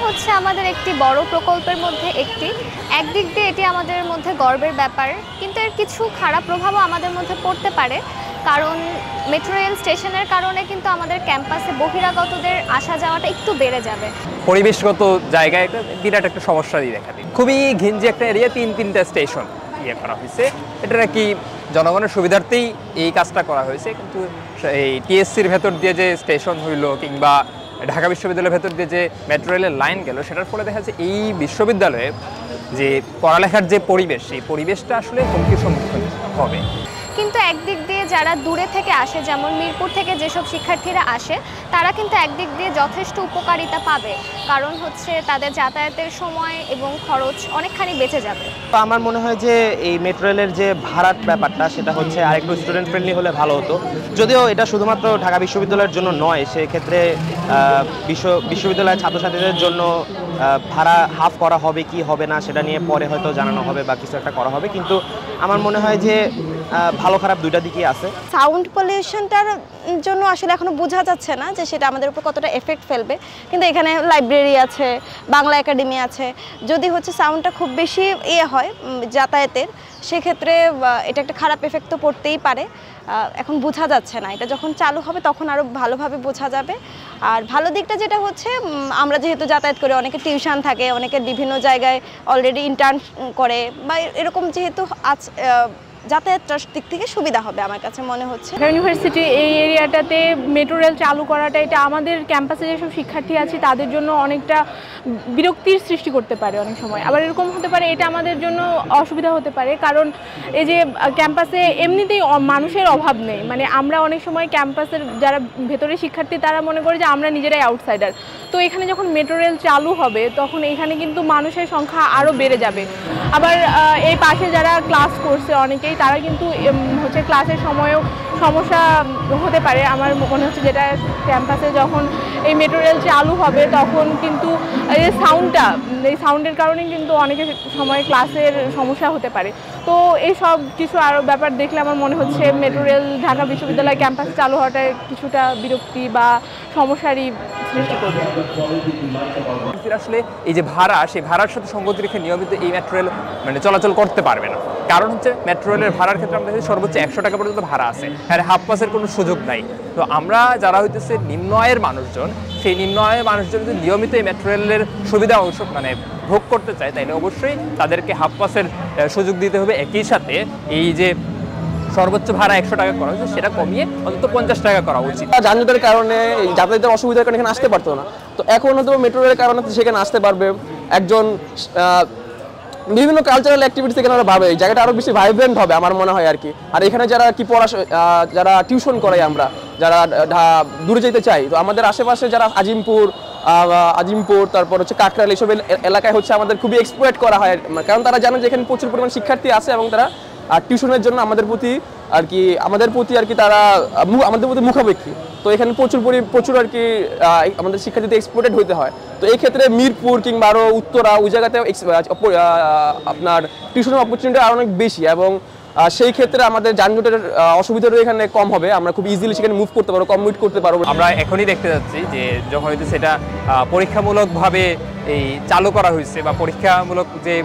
হচ্ছে আমাদের একটি বড় প্রকল্পের মধ্যে একটি। একদিক দিয়ে এটি আমাদের মধ্যে গর্বের ব্যাপার, কিন্তু এর কিছু খারাপ প্রভাবও আমাদের মধ্যে পড়তে পারে। কারণ মেট্রো রেল স্টেশনের কারণে কিন্তু আমাদের ক্যাম্পাসে বহিরাগতদের আসা যাওয়াটা একটু বেড়ে যাবে। পরিবেশগত জায়গায় একটা বিরাট একটা সমস্যা দিয়ে দেখা দিই। খুবই ঘিঞ্জি একটা এরিয়া, তিনটা স্টেশন করা হয়েছে। এটা নাকি জনগণের সুবিধার্থেই এই কাজটা করা হয়েছে, কিন্তু এই টিএসসির ভেতর দিয়ে যে স্টেশন হইলো কিংবা ঢাকা বিশ্ববিদ্যালয়ের ভেতর দিয়ে যে মেট্রো রেলের লাইন গেল, সেটার ফলে দেখা যাচ্ছে এই বিশ্ববিদ্যালয়ে যে পড়ালেখার যে পরিবেশ, সেই পরিবেশটা আসলে হুমকির সম্মুখীন হবে। কিন্তু একদিক দিয়ে যারা দূরে থেকে আসে, যেমন মিরপুর থেকে যেসব শিক্ষার্থীরা আসে, তারা কিন্তু একদিক দিয়ে যথেষ্ট উপকারিতা পাবে। কারণ হচ্ছে তাদের যাতায়াতের সময় এবং খরচ অনেকখানি বেঁচে যাবে। তো আমার মনে হয় যে এই মেট্রো রেলের যে ভাড়ার ব্যাপারটা, সেটা হচ্ছে আরেকটু স্টুডেন্ট ফ্রেন্ডলি হলে ভালো হতো। যদিও এটা শুধুমাত্র ঢাকা বিশ্ববিদ্যালয়ের জন্য নয়, সেক্ষেত্রে বিশ্ববিদ্যালয়ের ছাত্রছাত্রীদের জন্য ভাড়া হাফ করা হবে কি হবে না সেটা নিয়ে পরে হয়তো জানানো হবে বা কিছু একটা করা হবে। কিন্তু আমার মনে হয় যে ভালো খারাপ দুইটা দিকই আছে। সাউন্ড পলিউশনটার জন্য আসলে এখনো বোঝা যাচ্ছে না যে সেটা আমাদের উপর কতটা এফেক্ট ফেলবে, কিন্তু এখানে লাইব্রেরি আছে, বাংলা একাডেমি আছে। যদি হচ্ছে সাউন্ডটা খুব বেশি হয় যাতায়াতের, সেক্ষেত্রে এটা একটা খারাপ এফেক্ট তো পড়তেই পারে। এখন বোঝা যাচ্ছে না, এটা যখন চালু হবে তখন আরও ভালোভাবে বোঝা যাবে। আর ভালো দিকটা যেটা হচ্ছে, আমরা যেহেতু যাতায়াত করি, অনেকে টিউশন থাকে, অনেকে বিভিন্ন জায়গায় অলরেডি ইন্টার্ন করে, বা এরকম যেহেতু যাতায়াতটার দিক থেকে সুবিধা হবে আমার কাছে মনে হচ্ছে। ইউনিভার্সিটি এই এরিয়াটাতে মেট্রো রেল চালু করাটা, এটা আমাদের ক্যাম্পাসে যেসব শিক্ষার্থী আছে তাদের জন্য অনেকটা বিরক্তির সৃষ্টি করতে পারে অনেক সময়। আবার এরকম হতে পারে এটা আমাদের জন্য অসুবিধা হতে পারে, কারণ এই যে ক্যাম্পাসে এমনিতেই মানুষের অভাব নেই। মানে আমরা অনেক সময় ক্যাম্পাসের যারা ভেতরের শিক্ষার্থী তারা মনে করে যে আমরা নিজেরাই আউটসাইডার। তো এখানে যখন মেট্রো রেল চালু হবে তখন এখানে কিন্তু মানুষের সংখ্যা আরও বেড়ে যাবে। আবার এই পাশে যারা ক্লাস করছে অনেকেই, তারা কিন্তু হচ্ছে ক্লাসের সময়ও সমস্যা হতে পারে। আমার মনে হচ্ছে যেটা ক্যাম্পাসে যখন এই মেট্রো রেল চালু হবে তখন কিন্তু এই সাউন্ডের কারণে কিন্তু অনেকের সময় ক্লাসের সমস্যা হতে পারে। তো এই সব কিছু আরও ব্যাপার দেখলে আমার মনে হচ্ছে মেট্রো রেল ঢাকা বিশ্ববিদ্যালয় ক্যাম্পাসে চালু হওয়াটা কিছুটা বিরক্তি বা সমস্যারই সৃষ্টি করবে। আসলে এই যে ভাড়া, সেই ভাড়ার সাথে সঙ্গতি রেখে নিয়মিত এই মেট্রো রেল চলাচল করতে পারবে না। কারণ হচ্ছে মেট্রো রেলের ভাড়ার ক্ষেত্রে আমরা সর্বোচ্চ 100 টাকা পর্যন্ত ভাড়া আছে, আর হাফ পাসের কোনো সুযোগ নাই। তো আমরা যারা হইতেছে নিম্ন আয়ের মানুষজন, সেই নিম্ন আয়ের মানুষজন যদি নিয়মিত এই মেট্রো রেলের সুবিধা ভোগ করতে চায়, তাইলে অবশ্যই তাদেরকে হাফ পাসের সুযোগ দিতে হবে। একই সাথে এই যে সর্বোচ্চ ভাড়া 100 টাকা করা হয়েছে, সেটা কমিয়ে অন্তত 50 টাকা করা উচিত। যানজটের কারণে, যাতায়াতের অসুবিধার কারণে এখানে আসতে পারতো না, তো এখন হয়তো মেট্রো রেলের কারণে সেখানে আসতে পারবে। একজন বিভিন্ন কালচারাল অ্যাক্টিভিটিস এখানে পাবে, এই জায়গাটা আরও বেশি ভাইব্রেন্ট হবে আমার মনে হয় আর কি। আর এখানে যারা যারা টিউশন করাই, আমরা যারা দূরে যেতে চাই, তো আমাদের আশেপাশে যারা আজিমপুর তারপর হচ্ছে কাকরাইল, এইসব এলাকায় হচ্ছে আমাদের খুবই এক্সপ্লয়েট করা হয়, কারণ তারা জানে যে এখানে প্রচুর পরিমাণ শিক্ষার্থী আছে এবং তারা টিউশনের জন্য আমাদের প্রতি তারা আমাদের প্রতি মুখাপেক্ষী। তো এখানে প্রচুর আর কি আমাদের শিক্ষার্থীদের এক্সপ্লোটেড হইতে হয়। তো এই ক্ষেত্রে মিরপুর কিংবা আরও উত্তরা ওই জায়গাতে আপনার টিউশনের অপরচুনিটি আরও অনেক বেশি, এবং সেই ক্ষেত্রে আমাদের যানজটের অসুবিধাটা এখানে কম হবে। আমরা খুব ইজিলি সেখানে মুভ করতে পারবো, কমিউট করতে পারবো। আমরা এখনই দেখতে যাচ্ছি যে যখন হয়তো সেটা পরীক্ষামূলকভাবে এই চালু করা হয়েছে বা পরীক্ষামূলক যে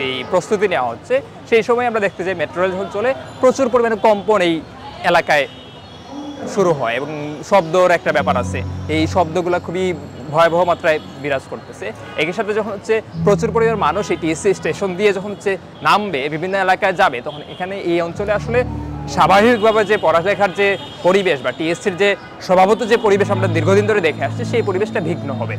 এই প্রস্তুতি নেওয়া হচ্ছে, সেই সময় আমরা দেখতে যাই মেট্রো রেল যখন চলে প্রচুর পরিমাণে কম্পন এই এলাকায় শুরু হয় এবং শব্দর একটা ব্যাপার আছে। এই শব্দগুলো খুবই ভয়াবহ মাত্রায় বিরাজ করতেছে। একই সাথে যখন হচ্ছে প্রচুর পরিমাণ মানুষ এই টিএসসি স্টেশন দিয়ে যখন হচ্ছে নামবে, বিভিন্ন এলাকায় যাবে, তখন এখানে এই অঞ্চলে আসলে স্বাভাবিকভাবে যে পড়ালেখার যে পরিবেশ বা টিএসসির যে স্বভাবত যে পরিবেশ আমরা দীর্ঘদিন ধরে দেখে আসছি, সেই পরিবেশটা ভিন্ন হবে।